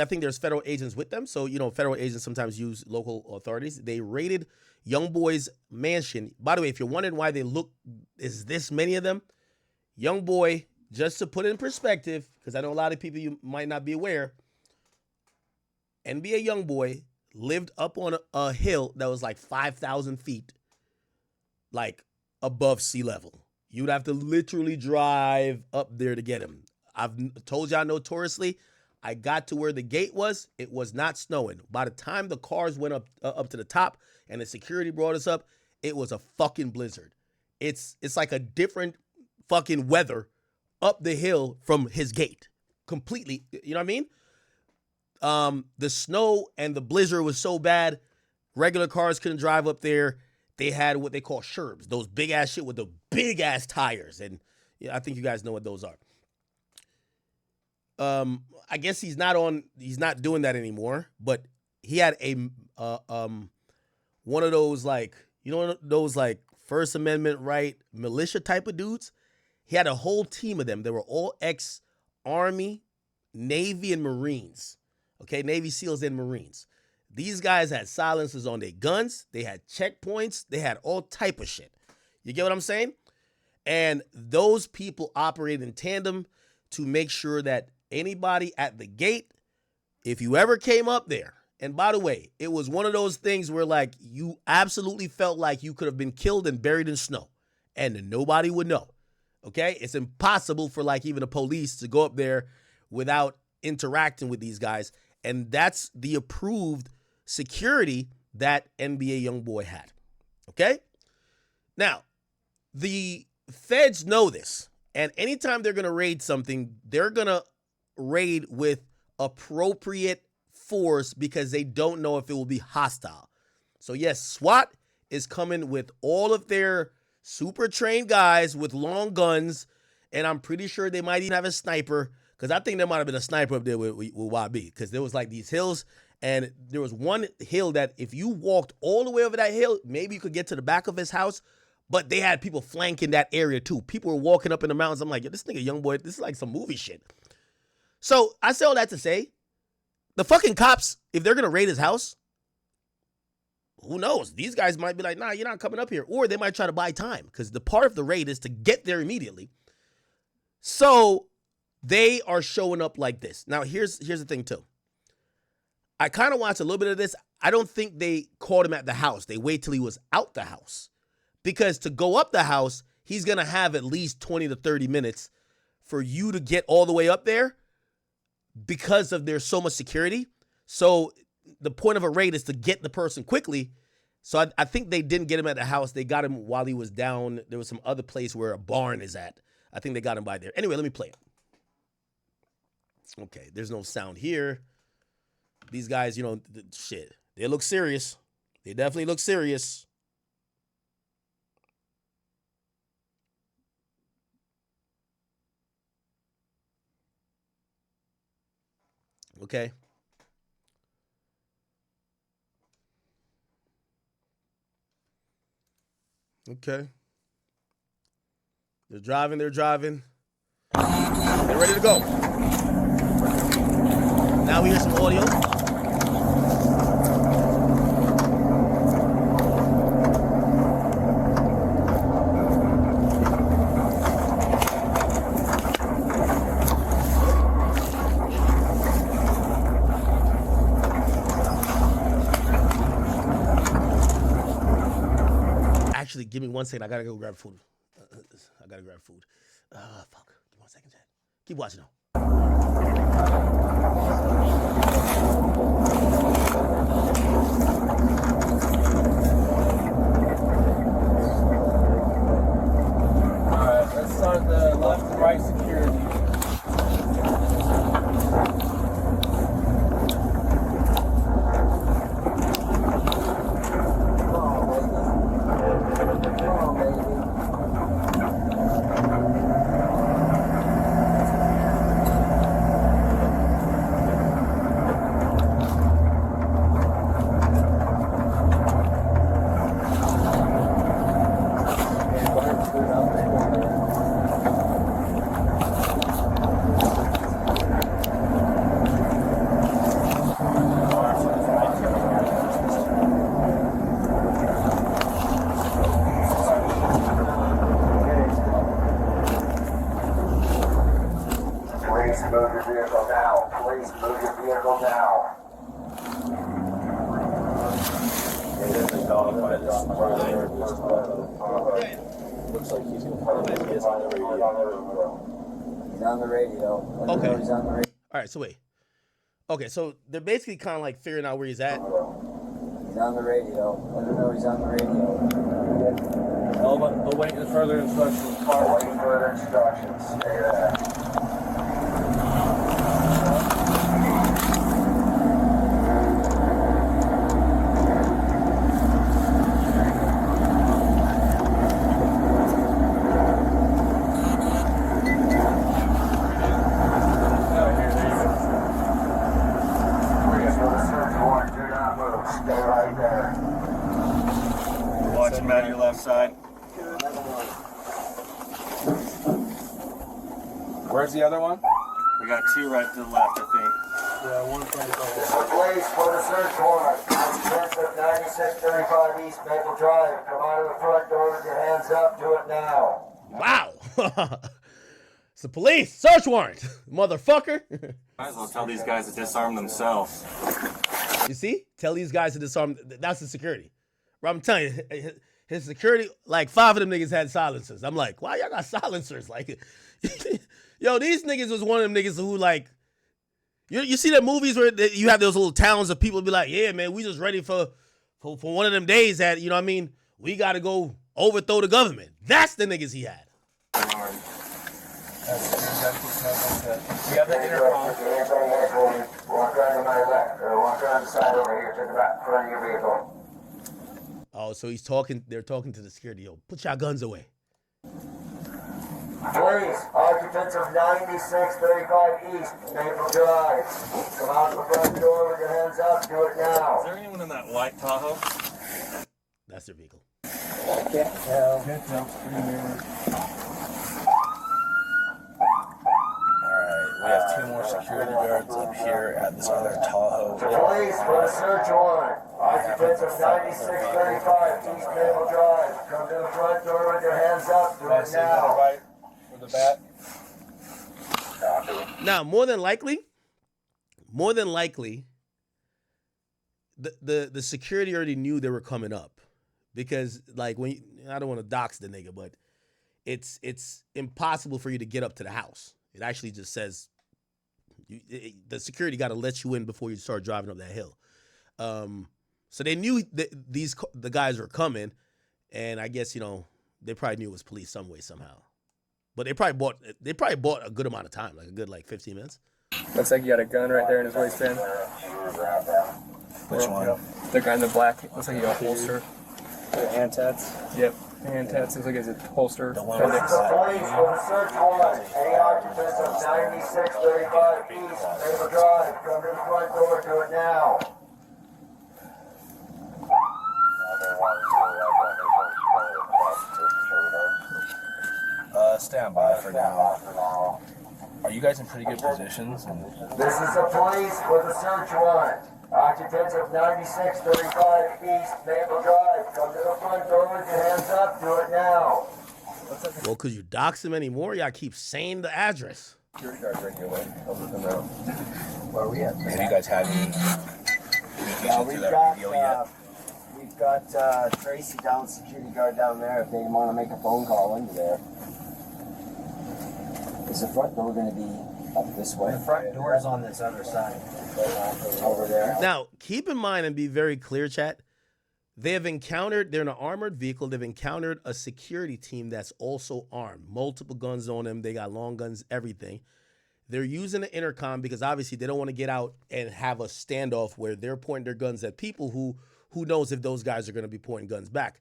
I think there's federal agents with them. So, federal agents sometimes use local authorities. They raided Youngboy's mansion. By the way, if you're wondering why is this many of them? Youngboy, just to put it in perspective, because I know a lot of people you might not be aware, NBA Youngboy lived up on a hill that was like 5,000 feet, like above sea level. You'd have to literally drive up there to get him. I've told y'all notoriously, I got to where the gate was. It was not snowing. By the time the cars went up to the top and the security brought us up, it was a fucking blizzard. It's like a different fucking weather up the hill from his gate. Completely, you know what I mean? The snow and the blizzard was so bad, regular cars couldn't drive up there. They had what they call sherbs, those big ass shit with the big ass tires. And I think you guys know what those are. I guess he's not doing that anymore, but he had one of those those First Amendment right militia type of dudes. He had a whole team of them. They were all ex-Army, Navy, and Marines. Okay, Navy SEALs and Marines. These guys had silencers on their guns. They had checkpoints. They had all type of shit. You get what I'm saying? And those people operate in tandem to make sure that anybody at the gate, if you ever came up there, and by the way, it was one of those things where like you absolutely felt like you could have been killed and buried in snow and nobody would know. Okay? It's impossible for like even the police to go up there without interacting with these guys. And that's the approved security that NBA Youngboy had. Okay? Now, the feds know this. And anytime they're going to raid something, they're going to raid with appropriate force because they don't know if it will be hostile. So yes, SWAT is coming with all of their super trained guys with long guns. And I'm pretty sure they might even have a sniper, because I think there might have been a sniper up there with YB, because there was like these hills, and there was one hill that if you walked all the way over that hill, maybe you could get to the back of his house, but they had people flanking that area too. People were walking up in the mountains. I'm like, yo, this nigga Youngboy, this is like some movie shit. So I say all that to say, the fucking cops, if they're going to raid his house, who knows? These guys might be like, nah, you're not coming up here. Or they might try to buy time, because the part of the raid is to get there immediately. So they are showing up like this. Now, here's the thing, too. I kind of watched a little bit of this. I don't think they caught him at the house. They wait till he was out the house. Because to go up the house, he's going to have at least 20 to 30 minutes for you to get all the way up there because of there's so much security. So the point of a raid is to get the person quickly. So I think they didn't get him at the house. They got him while he was down. There was some other place where a barn is at. I think they got him by there. Anyway, let me play it. Okay, there's no sound here. These guys, shit, they look serious. They definitely look serious. Okay. Okay. They're driving. They're ready to go. Now we hear some audio. Actually, give me 1 second. I gotta go grab food. Fuck. Give me 1 second, Chad. Keep watching though. Alright, let's start the left and right security. vehicle now. Looks like he's gonna probably be on the radio. He's on the radio. Okay. He's on the radio. All right, so wait. Okay, so they're basically kind of like figuring out where he's at. He's on the radio. Let him know he's on the radio. I'll wait for further instructions. I'll wait for further instructions. Stay there. Watch him out your left side. Where's the other one? We got two right to the left, I think. Yeah, one from the Police for the search warrant. Occupants of 9635 East Maple Drive. Come out of the front door with your hands up. Do it now. Wow. It's the police. Search warrant. Motherfucker. Might as well tell these guys to disarm themselves. You see? Tell these guys to disarm. That's the security. Bro, I'm telling you, his security, like 5 of them niggas had silencers. I'm like, why y'all got silencers? Like, yo, these niggas was one of them niggas who like, you see the movies where you have those little towns of people be like, yeah, man, we just ready for one of them days that, you know what I mean? We got to go overthrow the government. That's the niggas he had. We have the intercom. Walk around to my left, or walk around the side over here to the back front of your vehicle. Oh, so he's talking, they're talking to the security. Yo, put your guns away. Police, occupants of 9635 East Maple Drive. Come out the front door with your hands up. Do it now. Is there anyone in that white Tahoe? That's their vehicle. Can't tell. We have 2 more security guards up here at this other Tahoe. Police for the search warrant. Occupants of 9635 East Maple Drive. Come to the front door with your hands up. Do it now. Right for the bat. Now, more than likely, the security already knew they were coming up, because like I don't want to dox the nigga, but it's impossible for you to get up to the house. It actually just says the security got to let you in before you start driving up that hill. So they knew that the guys were coming, and I guess they probably knew it was police some way somehow. But they probably bought a good amount of time, like a good 15 minutes. Looks like you got a gun right there in his waistband. Which one? The guy in the black. Looks like he got a holster. The hand tats? Yep. Hand tats. Looks like it's a holster. The one This is the police for the search warrant. Any occupants of 9635 East Maple Drive. Come to the front door. Do it now. Stand by for now. Are you guys in pretty good positions? This is the police for the search warrant. Occupants of 9635 East Maple Drive. Come to the front door with your hands up. Do it now. Well, could you dox him anymore? Y'all keep saying the address. Security guard right here. I'll let them know. Where are we at? Have you guys had any communication through that radio yet? We've got Tracy down, security guard down there, if they want to make a phone call into there. Is the front door going to be up this way? The front door is on this other side. Over there. Now, keep in mind and be very clear, chat. They're in an armored vehicle. They've encountered a security team that's also armed. Multiple guns on them. They got long guns, everything. They're using the intercom because obviously they don't want to get out and have a standoff where they're pointing their guns at people who knows if those guys are going to be pointing guns back.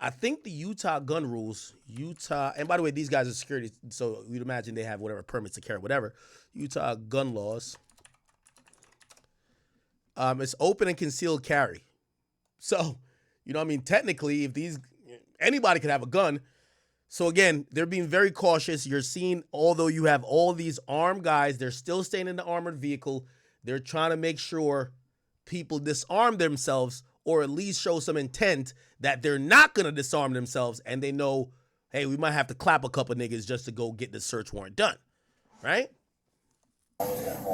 I think the Utah gun rules, and by the way, these guys are security, so you'd imagine they have whatever permits to carry, whatever. Utah gun laws. It's open and concealed carry. So, technically, anybody could have a gun. So again, they're being very cautious. You're seeing, although you have all these armed guys, they're still staying in the armored vehicle. They're trying to make sure people disarm themselves, or at least show some intent that they're not going to disarm themselves, and they know, hey, we might have to clap a couple niggas just to go get the search warrant done, right?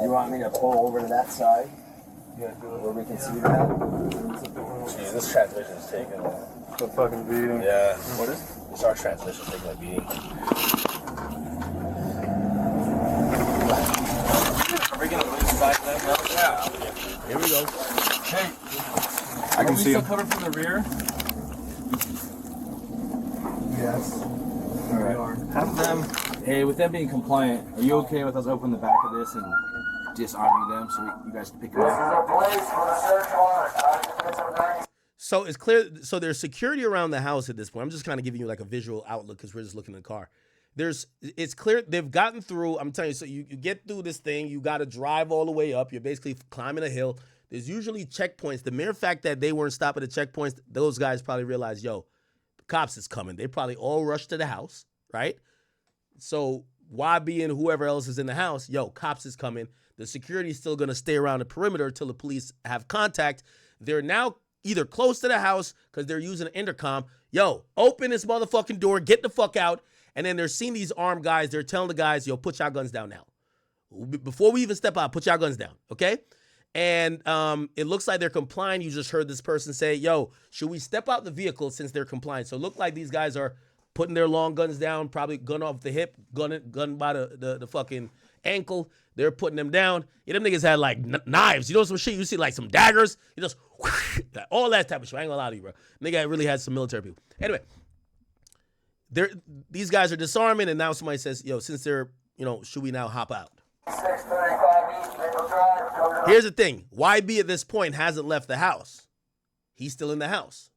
You want me to pull over to that side? Yeah, do it. Where we can see that? Jeez, this transmission's taking The fucking beating. Yeah. What is? This our transmission's taking a beating. Are we gonna lose sight of that, bro? Yeah. Here we go. Hey, I can see still him. covered from the rear? Yes. Have them. Hey, with them being compliant, are you okay with us opening the back of this and disarming them so you guys can pick them This up? is a place for the search warrant. Occupants of 96. So it's clear. So there's security around the house at this point. I'm just kind of giving you like a visual outlook because we're just looking in the car. It's clear they've gotten through. I'm telling you. So you get through this thing. You got to drive all the way up. You're basically climbing a hill. There's usually checkpoints. The mere fact that they weren't stopping at checkpoints, those guys probably realized, yo, the cops is coming. They probably all rushed to the house, right? So YB and whoever else is in the house, yo, cops is coming. The security is still going to stay around the perimeter until the police have contact. They're now either close to the house because they're using an intercom. Yo, open this motherfucking door, get the fuck out. And then they're seeing these armed guys. They're telling the guys, yo, put your guns down now. Before we even step out, put your guns down, okay? And it looks like they're complying. You just heard this person say, yo, should we step out the vehicle since they're compliant? So it looked like these guys are putting their long guns down, probably gun off the hip, gun by the fucking ankle. They're putting them down. Yeah, them niggas had like knives. You know some shit? You see like some daggers. You just all that type of shit. I ain't gonna lie to you, bro. Nigga really had some military people. Anyway, these guys are disarming, and now somebody says, yo, since they're, should we now hop out? 635 East Maple Drive. Come to the Here's the thing. YB at this point hasn't left the house. He's still in the house.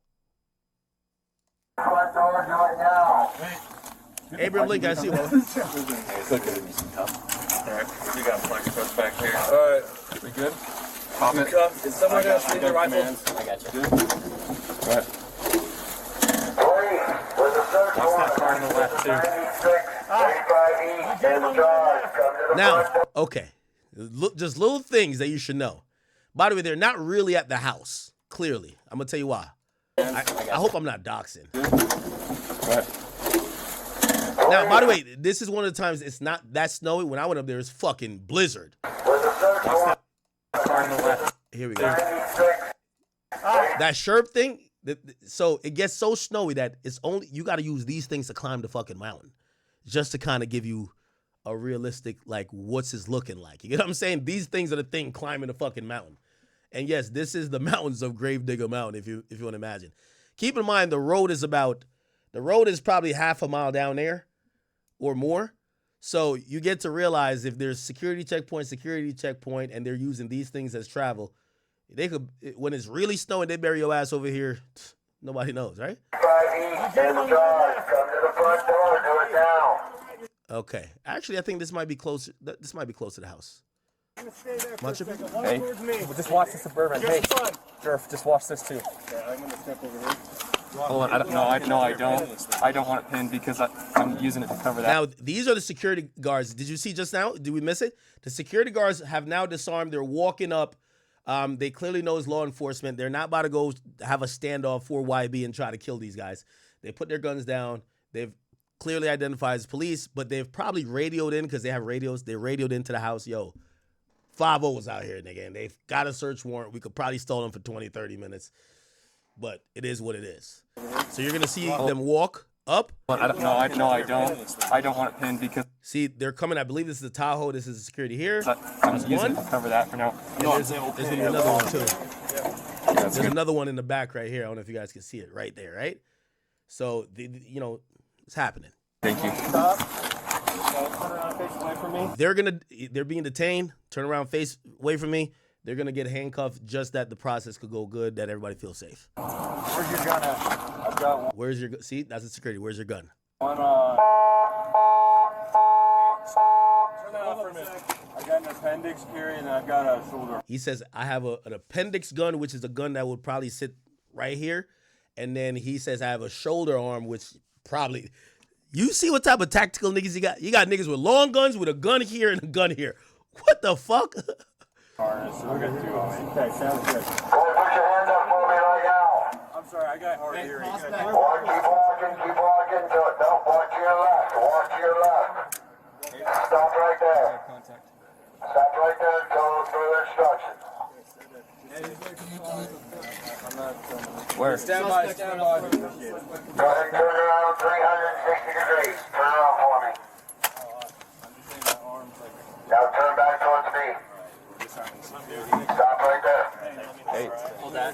front door. Do it now. Abraham Lincoln, I see you, bro. Alright, we got flex press back here. Alright. We good? Pop it. Is someone gonna see the rifle? I got you. Go ahead. Police with a search warrant. car on the left, too. 96 35 East Maple Drive. Come to the Now, front door. okay. Just little things that you should know. By the way, they're not really at the house, clearly. I'm going to tell you why. I hope I'm not doxing. Go ahead. Now, by the way, this is one of the times it's not that snowy. When I went up there, it's fucking blizzard. With a search warrant. Car on the left. Here we go. 96. That Sherp thing, so it gets so snowy that it's only, you got to use these things to climb the fucking mountain just to kind of give you a realistic, like, what's this looking like? You get what I'm saying? These things are the thing climbing the fucking mountain. And yes, this is the mountains of Gravedigger Mountain, if you want to imagine. Keep in mind, the road is probably half a mile down there or more. So you get to realize if there's security checkpoint, and they're using these things as travel, they could, when it's really snowing, they bury your ass over here. Nobody knows, right? 5 East Maple Drive. Come to the front door. Do it now. Okay. Actually, I think this might be closer. This might be close to the house. Much of it? Hey, well, just watch the Suburban. Hey, Jerf, just watch this too. I'm gonna step over here. Hold on. I don't. I don't want it pinned because I'm using it to cover that. Now, these are the security guards. Did you see just now? Did we miss it? The security guards have now disarmed. They're walking up. They clearly know it's law enforcement. They're not about to go have a standoff for YB and try to kill these guys. They put their guns down. They've clearly identified as police, but they've probably radioed in because they have radios. They radioed into the house. Yo, 5-0 was out here, nigga, and they've got a search warrant. We could probably stall them for 20, 30 minutes, but it is what it is. So you're going to see them walk up. I don't. I don't want it pinned because See, they're coming. I believe this is the Tahoe. This is the security here. I'm using it to cover that for now. And there's going to be another one, too. There's another one in the back right here. I don't know if you guys can see it right there, right? So, it's happening. Thank you. They're being detained. Turn around, face away from me. They're gonna get handcuffed just that the process could go good, that everybody feels safe. Where's your gun at? I've got one. Where's your see? That's the security. Where's your gun? Turn that off for a minute. I got an appendix carry and I've got a shoulder. He says I have an appendix gun, which is a gun that would probably sit right here, and then he says I have a shoulder arm, which probably. You see what type of tactical niggas you got? You got niggas with long guns with a gun here and a gun here. What the fuck? Harness. I got two on me. Okay, sounds good. Boy, put your hands up for me right now. I'm sorry, I got hard hearing. Boy, keep walking to it. Don't walk to your left. Walk to your left. Stop right there. Contact. Stop right there until further instructions. Where? Stand by, stand by. Go ahead and turn around 360 degrees. Turn around for me. Now turn back towards me. Stop right there. Hey. Hold that.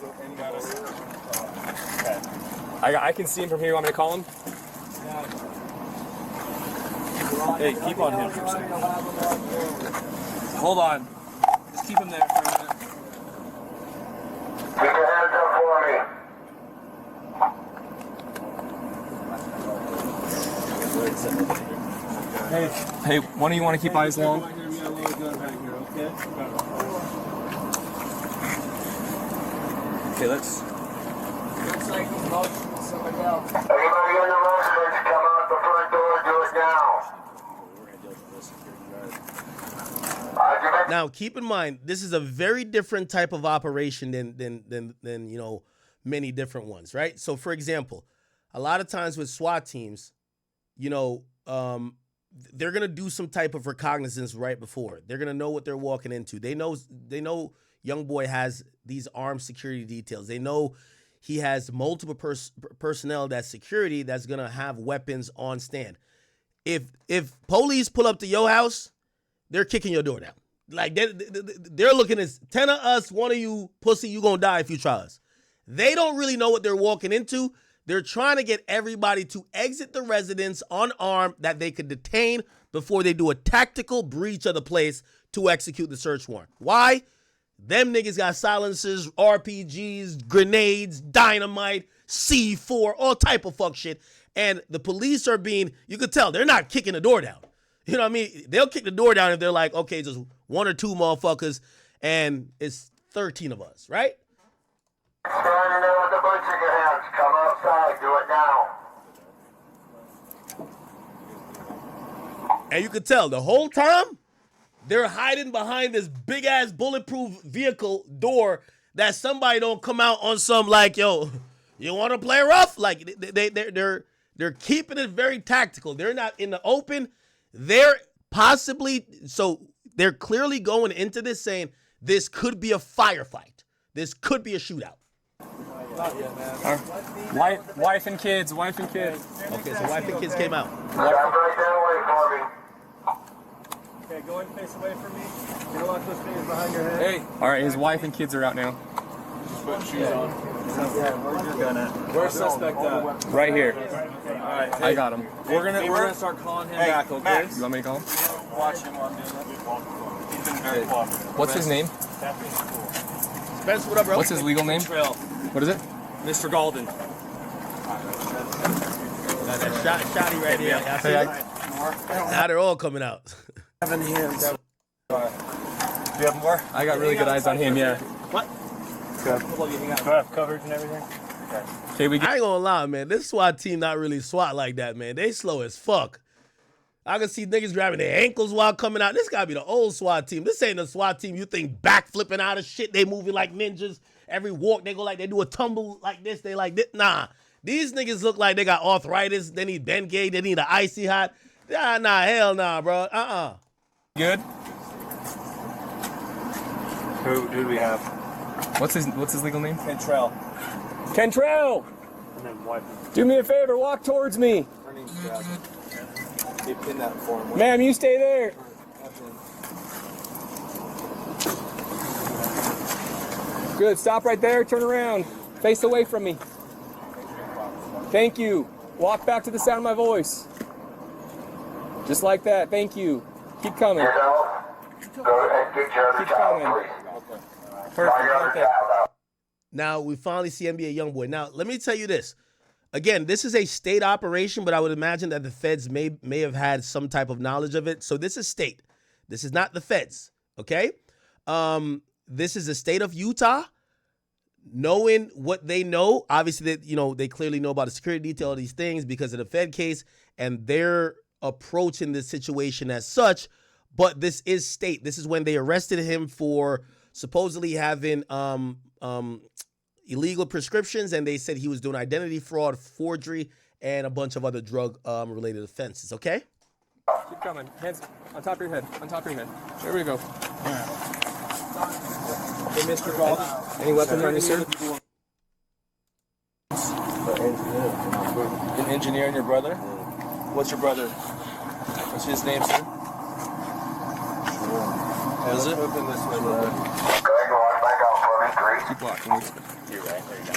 I can see him from here. You want me to call him? Hey, keep on him for a second. Hold on. Just keep him there for a minute. Keep your hands up for me. Hey, one of you want to keep eyes long? Okay, let's. Everybody in the residence, come out the front door and do it now. Now, keep in mind, this is a very different type of operation than you know, many different ones, right? So, for example, a lot of times with SWAT teams, you know, they're gonna do some type of recognizance right before. They're gonna know what they're walking into. They know Youngboy has these armed security details. They know he has multiple personnel that's security that's gonna have weapons on stand. If police pull up to your house, they're kicking your door down. Like they're looking at 10 of us, one of you pussy, you gonna die if you try us. They don't really know what they're walking into. They're trying to get everybody to exit the residence unarmed that they could detain before they do a tactical breach of the place to execute the search warrant. Why? Them niggas got silencers, RPGs, grenades, dynamite, C4, all type of fuck shit. And the police are being, you could tell, they're not kicking the door down. You know what I mean? They'll kick the door down if they're like, okay, just one or two motherfuckers, and it's 13 of us, right? Standing there with the boots in your hands. Come outside. Do it now. And you could tell the whole time they're hiding behind this big ass bulletproof vehicle door that somebody don't come out on some like, yo, you want to play rough? Like they're keeping it very tactical. They're not in the open. They're possibly, so they're clearly going into this saying this could be a firefight. This could be a shootout. Wife and kids. Okay, so wife and kids came out. Stop right there. Wait for me. Okay, go ahead and face away from me. You don't want those fingers behind your head. Hey. All right, his wife and kids are out now. Put shoes on. Where's your gun at? Where's suspect at? Right here. Alright, I got him. we're gonna start calling him back, okay? Max. You want me to call him? Watch him while I'm doing that. He's been very cooperative. What's his name? Spence, what up, bro? What's his legal name? Trail. What is it? Mr. Golden. That shotty right here. I see it. Now they're all coming out. Do you have more? I got really good eyes on him. Yeah. What? Good. Do I have coverage and everything? Okay, we I ain't gonna lie, man. This SWAT team not really SWAT like that, man. They slow as fuck. I can see niggas grabbing their ankles while coming out. This gotta be the old SWAT team. This ain't the SWAT team you think backflipping out of shit. They moving like ninjas. Every walk they go like they do a tumble like this. They like this. Nah. These niggas look like they got arthritis. They need Bengay. They need an icy hot. Nah, hell nah, bro. good. Who do we have? What's his legal name? Cantrell. Cantrell, And then wife. do me a favor. Walk towards me. Her name's Jasmine. They pinned that for him. Ma'am, you stay there. Good. Stop right there. Turn around. Face away from me. Thank you. Walk back to the sound of my voice. Just like that. Thank you. Keep coming. Yourself. Go and get your other Keep child, coming. please. Perfect. Fly your other Okay. child out. Now we finally see NBA Youngboy. Now let me tell you this. Again, this is a state operation, but I would imagine that the feds may have had some type of knowledge of it. So this is state. This is not the feds. Okay. This is the state of Utah. Knowing what they know, obviously, they clearly know about the security detail of these things because of the Fed case, and they're approaching this situation as such. But this is state. This is when they arrested him for supposedly having illegal prescriptions, and they said he was doing identity fraud, forgery, and a bunch of other drug related offenses. Okay. Keep coming. Hands on top of your head. On top of your head. There we go. Hey, Mr. Gold. Any weapons on you, sir? An engineer and your brother? What's your brother? What's his name, sir? Is it? Going to back out for me, 3. Keep walking. You're right. There you go.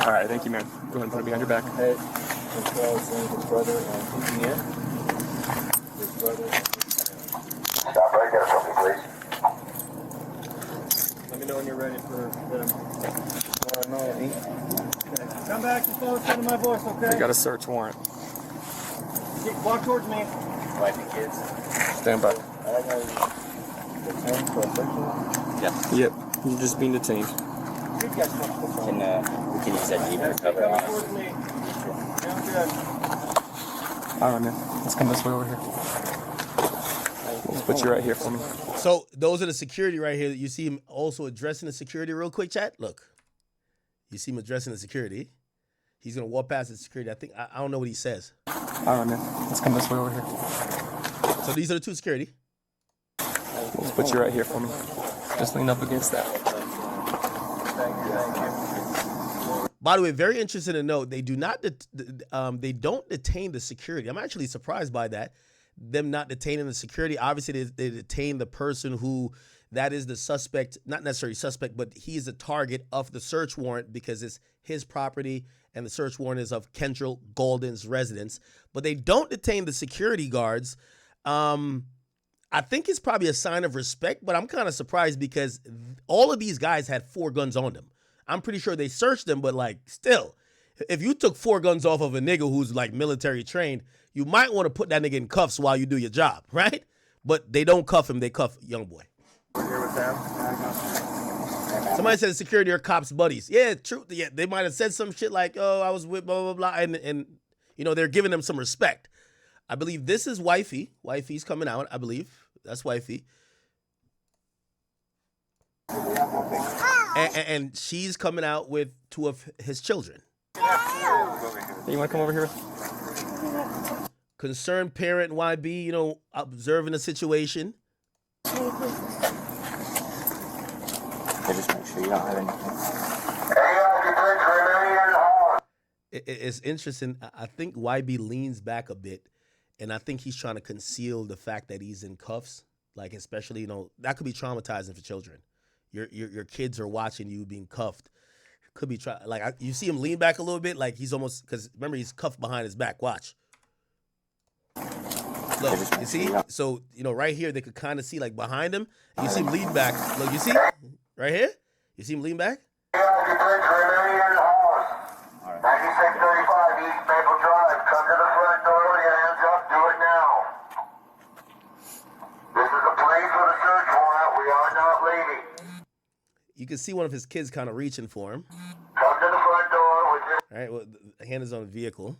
All right. Thank you, man. Go ahead and put it behind your back. Hey, his brother and engineer. His brother. Stop right there for me, please. Let me know when you're ready for them. Come back to the sound of my voice, We okay? got a search warrant. Walk towards me. Wife and kids. Stand by. Detained for a section. Yep. You're just being detained. Can you send me for cover? Come towards me. Sound good. All right, man. Let's come this way over here. Let's put you right here for me. So those are the security right here. You see him also addressing the security real quick, chat. Look, you see him addressing the security. He's gonna walk past the security. I don't know what he says. All right, man. Let's come this way over here. So these are the two security. Let's put you right here for me. Just lean up against that. By the way, very interesting to note, they they don't detain the security. I'm actually surprised by that. Them not detaining the security. Obviously, they detain the person who that is the suspect, not necessarily suspect, but he is the target of the search warrant because it's his property and the search warrant is of Kendall Golden's residence. But they don't detain the security guards. I think it's probably a sign of respect, but I'm kind of surprised because all of these guys had 4 guns on them. I'm pretty sure they searched them, but like still, if you took 4 guns off of a nigga who's like military trained, you might want to put that nigga in cuffs while you do your job, right? But they don't cuff him, they cuff Youngboy. Here with them. Somebody said security are cops' buddies. Yeah, true. Yeah, they might have said some shit like, "Oh, I was with blah blah blah," and you know they're giving them some respect. I believe this is wifey. Wifey's coming out. I believe that's wifey, and she's coming out with 2 of his children. Hey, you want to come over here? Concerned parent YB, you know, observing the situation. Just make sure you don't have anything. Any occupants remaining in the hall? It's interesting. I think YB leans back a bit, and I think he's trying to conceal the fact that he's in cuffs. Like, especially, you know, that could be traumatizing for children. Your kids are watching you being cuffed. Could be you see him lean back a little bit, like he's almost, because remember he's cuffed behind his back. Watch. Look, you see? So, you know, right here they could kind of see like behind him. And you see him lean back. Look, you see? Right here? You see him lean back? Any occupants remaining in the hall? 9635 East Maple Drive. Come to the front door with your hands up. Do it now. This is a place with a search warrant. We are not leaving. You can see one of his kids kind of reaching for him. Come to the front door with your All right, well, the hand is on the vehicle.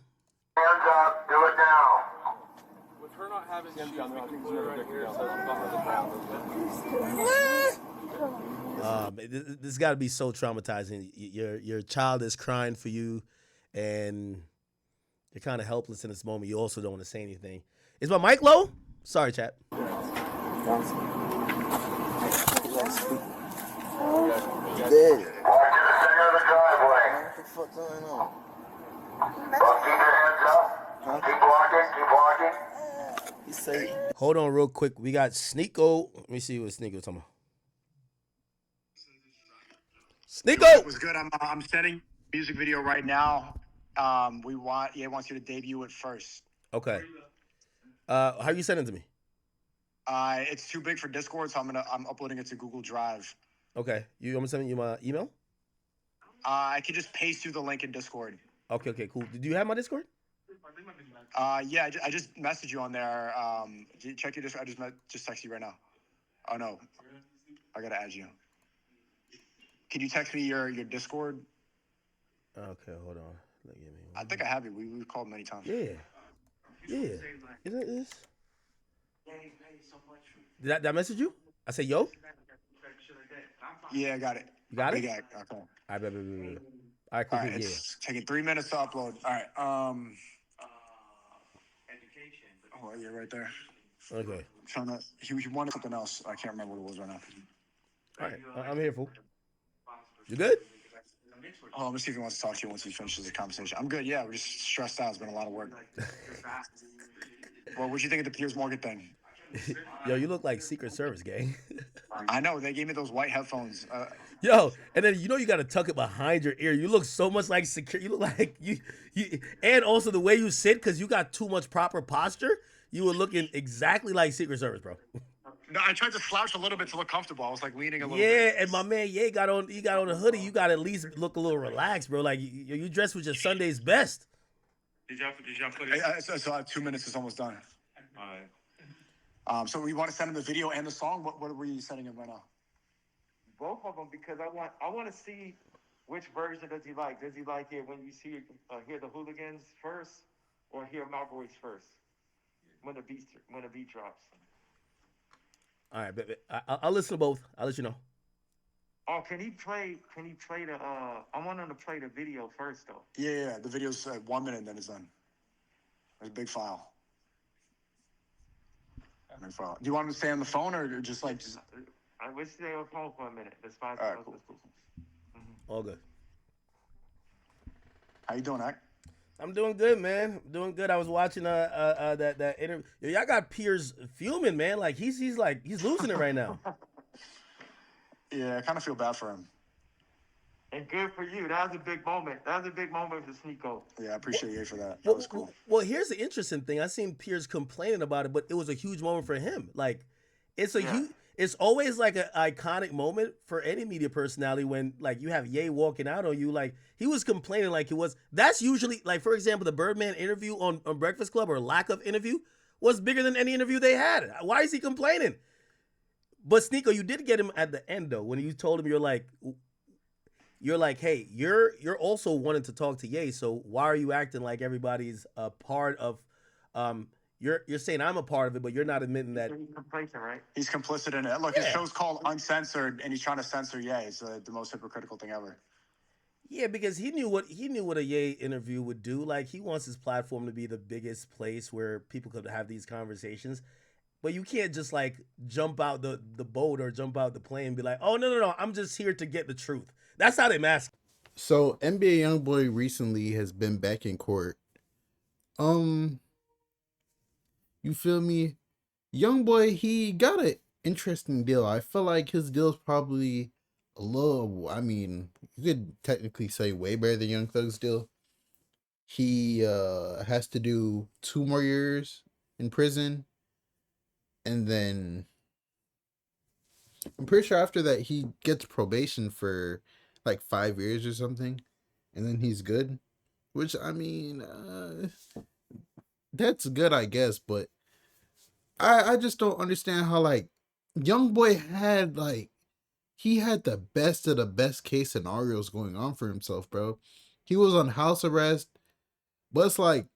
hands up. Do it now. With her not having shoes, we can put her right here. This got to be so traumatizing. Your child is crying for you, and you're kind of helpless in this moment. You also don't want to say anything. Is my mic low? Sorry, chat. Walk to the center of the driveway. What the fuck going on? Well, keep your hands up. Keep walking. Keep walking. He say, Hold on real quick. We got Sneeko. Let me see what Sneeko talking about. Sneeko! It was good. I'm setting music video right now. He wants you to debut it first. Okay. How you sending it to me? It's too big for Discord, so I'm uploading it to Google Drive. Okay. You want me to send you my email? I can just paste you the link in Discord. Okay, cool. Did you have my Discord? Yeah, I just messaged you on there. Check your Discord. I just text you right now. Oh no, I gotta add you. Can you text me your Discord? Okay, hold on. I think I have you. We've called many times. Yeah. Isn't it this? Did I message you? I said, yo? Yeah, I got it. You got it? Yeah, okay. All right, bet. All right, cool. All right, Yeah. it's taking 3 minutes to upload. All right. Oh, yeah, right there. Okay. Trying to, he wanted something else. I can't remember what it was right now. All right. I'm here, fool. You good? Oh, let me see if he wants to talk to you once he finishes the conversation. I'm good. Yeah, we're just stressed out. It's been a lot of work. Well, what'd you think of the Piers Morgan thing? Yo, you look like Secret Service, gang. I know they gave me those white headphones. Yo, and then you got to tuck it behind your ear. You look so much like secure. You look like you, and also the way you sit because you got too much proper posture. You were looking exactly like Secret Service, bro. No, I tried to slouch a little bit to look comfortable. I was like leaning a little Yeah, bit. and my man, Ye got on. He got on a hoodie. You got to at least look a little relaxed, bro. Like you dressed with your Sunday's best. Did y'all put it? So I have 2 minutes. It's almost done. All right. So we want to send him the video and the song. What were you sending him right now? Both of them, because I want to see which version does he like. Does he like it when you hear the hooligans first, or hear my voice first when the beat drops? All right, but I'll listen to both. I'll let you know. Oh, can he play the? I want him to play the video first, though. Yeah. The video's 1 minute and then it's done. There's a big file. Big file. Do you want him to stay on the phone or just? I wish stay on the phone for a minute. That's fine. All right, cool. All good. How you doing, Ak? I'm doing good, man. I'm doing good. I was watching that interview. Yo, y'all got Piers fuming, man. Like he's losing it right now. Yeah, I kind of feel bad for him. And good for you. That was a big moment. That was a big moment for Sneeko. Yeah, I appreciate you for that. That was cool. Well, here's the interesting thing. I seen Piers complaining about it, but it was a huge moment for him. Like, it's a huge. It's always like an iconic moment for any media personality when like you have Ye walking out on you. Like he was complaining like it was. That's usually like, for example, the Birdman interview on Breakfast Club or lack of interview was bigger than any interview they had. Why is he complaining? But Sneeko, you did get him at the end though when you told him you're like, hey, you're also wanting to talk to Ye, so why are you acting like everybody's a part of you're saying I'm a part of it, but you're not admitting that. He's complacent, right? He's complicit in it. Look, his show's called Uncensored, and he's trying to censor Ye. It's the most hypocritical thing ever. Yeah, because he knew what a Ye interview would do. Like he wants his platform to be the biggest place where people could have these conversations. But you can't just like jump out the boat or jump out the plane and be like, oh no, I'm just here to get the truth. That's how they mask. So NBA Youngboy recently has been back in court. You feel me? Youngboy, he got an interesting deal. I feel like his deal's probably a little, I mean, you could technically say way better than Young Thug's deal. He has to do 2 more years in prison. And then I'm pretty sure after that he gets probation for like 5 years or something. And then he's good. Which, I mean, that's good, I guess, but I just don't understand how like Youngboy had like he had the best of the best case scenarios going on for himself, bro. He was on house arrest, but it's like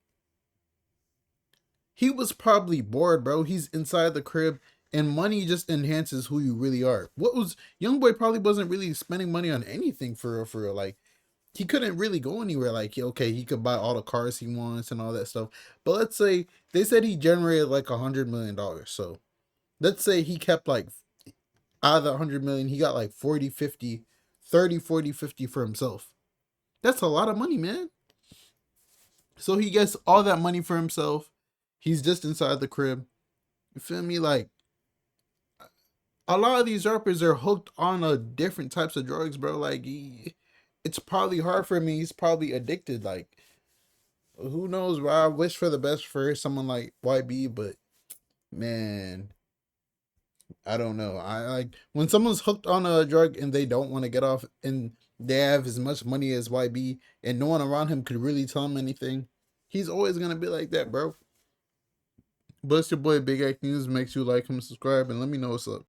he was probably bored, bro. He's inside the crib, and money just enhances who you really are. What was Youngboy probably wasn't really spending money on anything for real. Like he couldn't really go anywhere. Like, okay, he could buy all the cars he wants and all that stuff. But let's say they said he generated like $100 million. So let's say he kept like out of the 100 million, he got like 40, 50, 30, 40, 50 for himself. That's a lot of money, man. So he gets all that money for himself. He's just inside the crib. You feel me? Like a lot of these rappers are hooked on different types of drugs, bro. Like it's probably hard for me. He's probably addicted. Like, who knows? Bro? I wish for the best for someone like YB, but man, I don't know. I like when someone's hooked on a drug and they don't want to get off, and they have as much money as YB, and no one around him could really tell him anything. He's always gonna be like that, bro. But it's your boy Big Act News. Make sure you like him, subscribe, and let me know what's up.